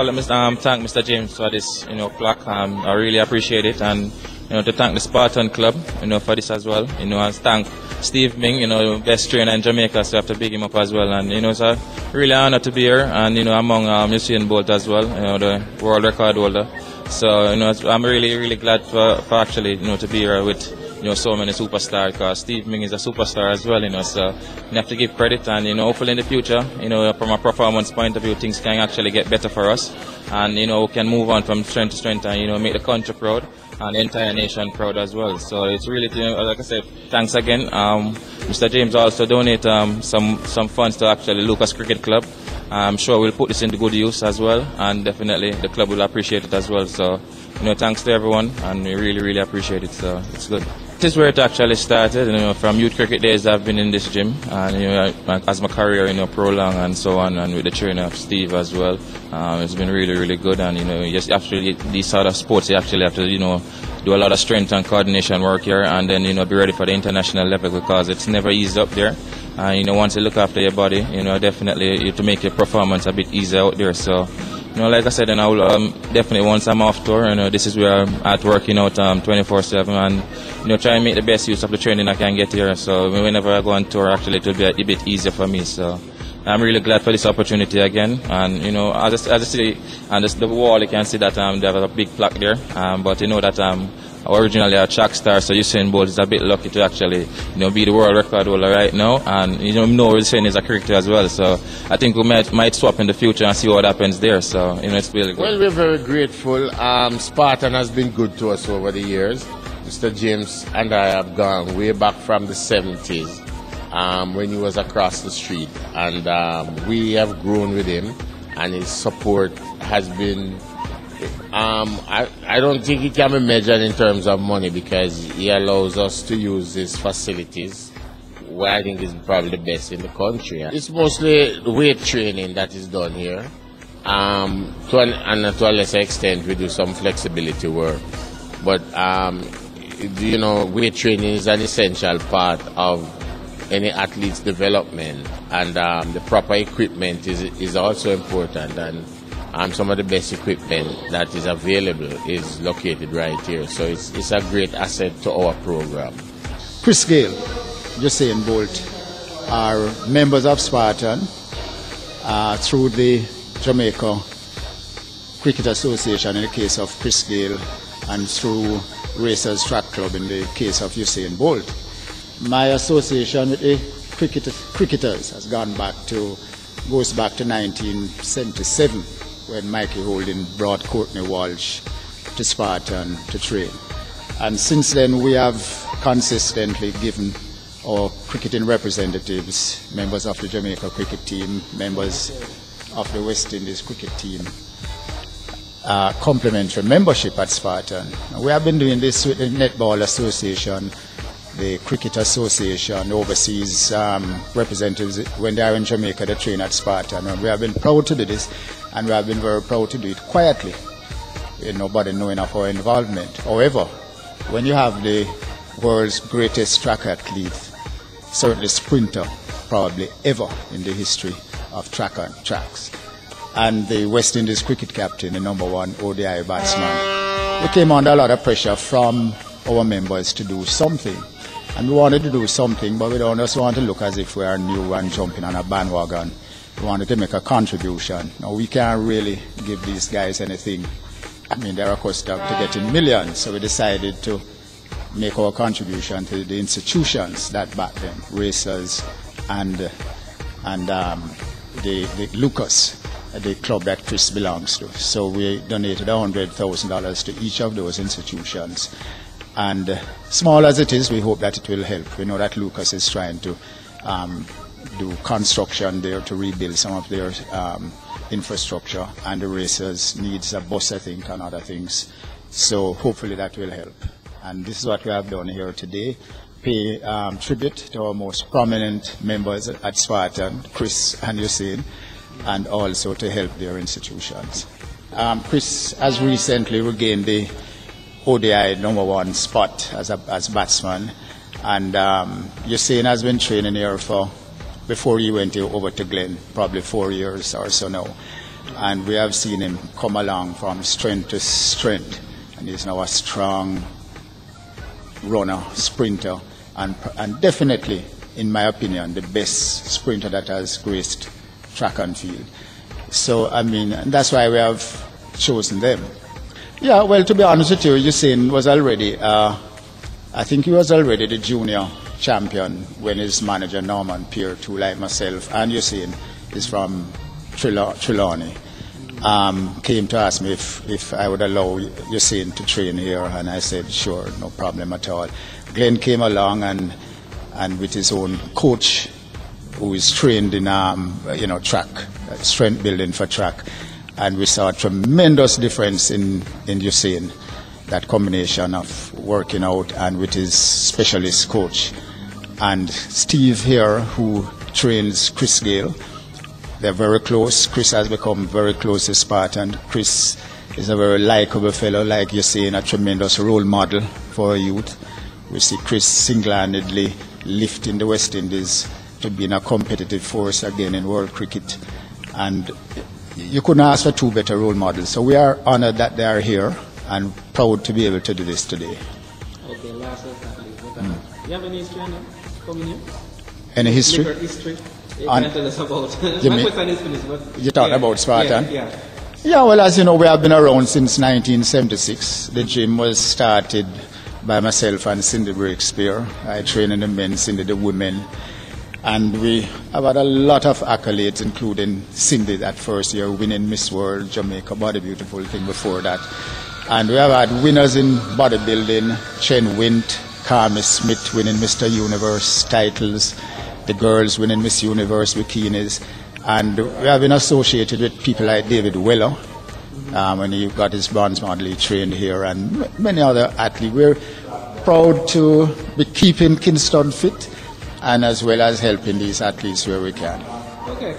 all, thank Mr. James for this, plaque. I really appreciate it, and to thank the Spartan club, for this as well. And thank Steve Ming, best trainer in Jamaica, so I have to big him up as well. And it's a really honor to be here, and among Usain Bolt as well, the world record holder. So I'm really glad for actually to be here with so many superstars, because Steve Ming is a superstar as well, so you have to give credit, and hopefully in the future, from a performance point of view, things can actually get better for us, and we can move on from strength to strength, and make the country proud and the entire nation proud as well. So it's really, like I said, thanks again. Mr. James also donate some funds to actually Lucas Cricket Club. I'm sure we'll put this into good use as well, and definitely the club will appreciate it as well. So thanks to everyone, and we really appreciate it. So it's good. This is where it actually started. From youth cricket days, I've been in this gym, and as my career, prolonged and so on, and with the trainer of Steve as well, it's been really good. And just actually these sort of sports, you actually have to do a lot of strength and coordination work here, and then be ready for the international level, because it's never easy up there. Once you look after your body, definitely you have to make your performance a bit easier out there. So. Like I said, and I will definitely, once I'm off tour, this is where I'm at working out 24/7, and try and make the best use of the training I can get here. So whenever I go on tour, actually it will be a bit easier for me. So I'm really glad for this opportunity again. And as I see, and the wall, you can see that they have a big plaque there. But that originally a track star, so Usain Bolt is a bit lucky to actually be the world record holder right now, and Usain is a cricketer as well, so I think we might swap in the future and see what happens there. So it's really good. Well, we're very grateful. Spartan has been good to us over the years. Mr. James and I have gone way back from the 70s when he was across the street, and we have grown with him, and his support has been I don't think it can be measured in terms of money, because he allows us to use his facilities, where I think is probably the best in the country. It's mostly weight training that is done here. To a lesser extent, we do some flexibility work. But, weight training is an essential part of any athlete's development, and the proper equipment is also important. And some of the best equipment that is available is located right here. So it's a great asset to our program. Gayle, Usain Bolt are members of Spartan through the Jamaica Cricket Association in the case of Gayle, and through Racers Track Club in the case of Usain Bolt. My association with the cricketers goes back to 1977. When Mikey Holding brought Courtney Walsh to Spartan to train. And since then we have consistently given our cricketing representatives, members of the Jamaica cricket team, members of the West Indies cricket team, complimentary membership at Spartan. We have been doing this with the Netball Association, the Cricket Association, overseas representatives. When they are in Jamaica, they train at Spartan. And we have been proud to do this, and we have been very proud to do it quietly, with nobody knowing of our involvement. However, when you have the world's greatest track athlete, certainly sprinter, probably ever in the history of tracks, and the West Indies cricket captain, the #1 ODI batsman, we came under a lot of pressure from our members to do something. And we wanted to do something, but we don't just want to look as if we are new and jumping on a bandwagon. We wanted to make a contribution. Now, we can't really give these guys anything. I mean, they're accustomed to getting millions, so we decided to make our contribution to the institutions that back them, Racers and the Lucas, the club that Chris belongs to. So we donated $100,000 to each of those institutions. And small as it is, we hope that it will help. We know that Lucas is trying to do construction there to rebuild some of their infrastructure, and the Racers needs a bus, I think, and other things. So hopefully that will help. And this is what we have done here today. Pay tribute to our most prominent members at Spartan, Chris and Usain, and also to help their institutions. Chris has recently regained the ODI #1 spot as batsman, and Usain has been training here before he went over to Glen, probably 4 years or so now. and we have seen him come along from strength to strength, and he's now a strong runner, sprinter, and definitely, in my opinion, the best sprinter that has graced track and field. So, I mean, that's why we have chosen them. Yeah, well, to be honest with you, Usain was already, I think he was already the junior champion when his manager, Norman Peart, who, like myself and Usain, is from Trelawney, came to ask me if I would allow Usain to train here, and I said, sure, no problem at all. Glenn came along and with his own coach, who is trained in track, strength building for track, and we saw a tremendous difference in Usain, that combination of working out and with his specialist coach. And Steve here, who trains Chris Gayle, they're very close. Chris has become very close to Spartan. Chris is a very likable fellow, like Usain, a tremendous role model for our youth. We see Chris single-handedly lifting the West Indies to be in a competitive force again in world cricket. And you couldn't ask for two better role models. So we are honored that they are here and proud to be able to do this today. Okay, last but you have any history on them coming here? Any history? History? You can tell us about. My question is finished, but you talking about Spartan? Yeah. Yeah, well, as you know, we have been around since 1976. The gym was started by myself and Cindy Breakspear. I train in the men, Cindy the women. And we have had a lot of accolades, including Cindy that first year winning Miss World, Jamaica Body Beautiful thing before that. And we have had winners in bodybuilding, Chen Wint, Carmi Smith winning Mr. Universe titles, the girls winning Miss Universe bikinis. And we have been associated with people like David Weller, when he got his bronze medal, he trained here, and many other athletes. We're proud to be keeping Kingston fit, and as well as helping these athletes where we can. Okay.